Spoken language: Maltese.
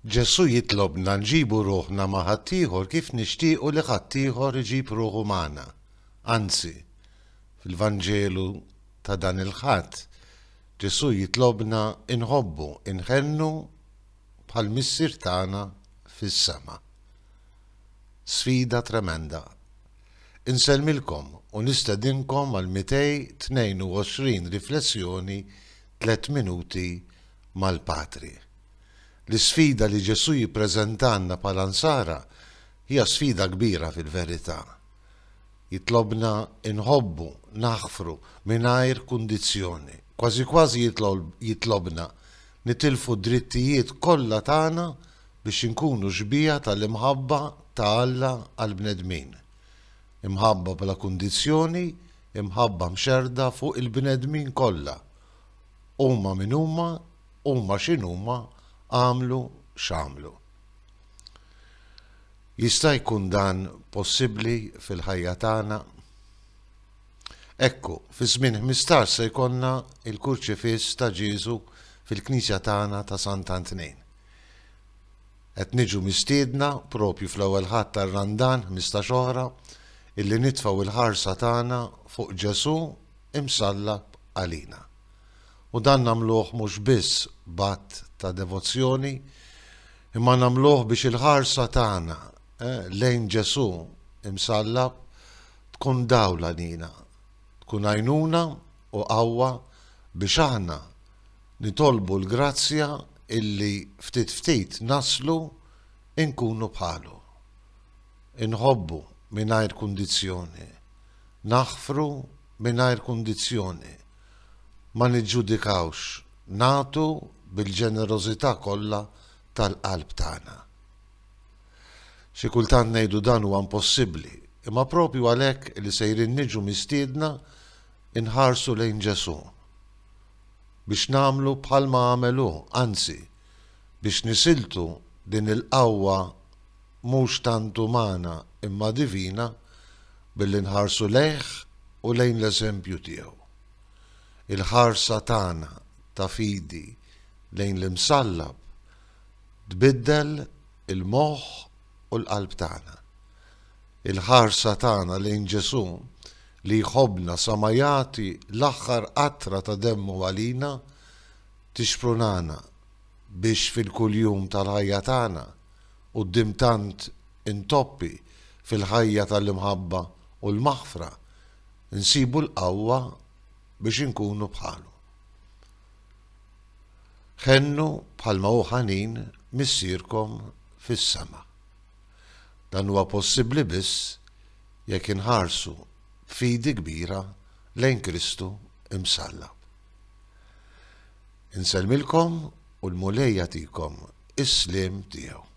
Ġesu jitlobna nġibu ruħna ma' ħaddieħor kif nixtiequ li ħaddieħor iġib ruħu magħna. Anzi, fil-Vanġelu ta' dan il-ħadd, Ġesu jitlobna inħobbu, inħennu bħal missier tagħna fis-sema. Sfida tremenda. Insellmilkom u nistedinkom għal 222 riflessjoni 3 minuti mal-Patri. L-sfida li Ġesu jippreżentanna bħala nsara hija sfida kbira fil-verità. Jitlobna inħobbu, naħfru mingħajr kundizzjoni. Kważi kważi jitlobna nitilfu drittijiet kollha tagħna biex inkunu xbija tal-imħabba ta' Alla għall-bnedmin. Imħabba bla kundizzjoni, imħabba mxerda fuq il-bnedmin kollha. Huma min huma, huma x'inhuma, għamlu x'għamlu. Jista' jkun dan possibbli fil-ħajja tagħna? Ekku, fi żmien 15 se jkollna il-kurċifiss ta' Ġiesu fil-Knisja tagħna ta' Sant'Antnejn. Qed niġu mistiedna propju fl-ewwel ħadd tar-Randan 15 oħra illi nitfgħu il-ħarsa tagħna fuq Ġesu imsallab għalina. U dan nagħmluh mhux biss b'att ta' devozzjoni, imma nagħmluh biex il-ħarsa tagħna lejn Ġesu imsallab tkun dawla lina, tkun għajnuna u qawwa biex aħna nitolbu l-grazzja illi ftit ftit naslu inkunu bħalu. Inħobbu mingħajr kundizzjoni, naħfru mingħajr kundizzjoni, ma niġġudikawx, nagħtu bil-ġenerożità kollha tal-qalb tagħna. Xi kultant ngħidu dan huwa impossibbli, imma propju għalhekk li sejrin niġu mistiedna inħarsu lejn Ġesu biex nagħmlu bħalma għamelu, anzi biex nisiltu din il-qawwa mhux tant umana imma divina billi nħarsu lejh u lejn l-eżempju tiegħu. Il-ħarsa tagħna ta' fidi lejn l-imsallab tbiddel il-moħħ u l-qalb tagħna. Il-ħarsa tagħna lejn Ġesu li jħobbna sa ma jagħti l-aħħar qatra ta' demmu għalina tixprunana biex fil-kuljum tal-ħajja tagħna quddiem tant intoppi fil-ħajja tal-imħabba u l-maħfra insibu l-qawwa biex inkunu bħalu. Ħennu bħalma hu ħanin missierkom fis-sema. Dan huwa possibbli biss jekk inħarsu fidi kbira lejn Kristu imsallab. Insellmilkom u l-mulej jagħtikom is-sliem tiegħu.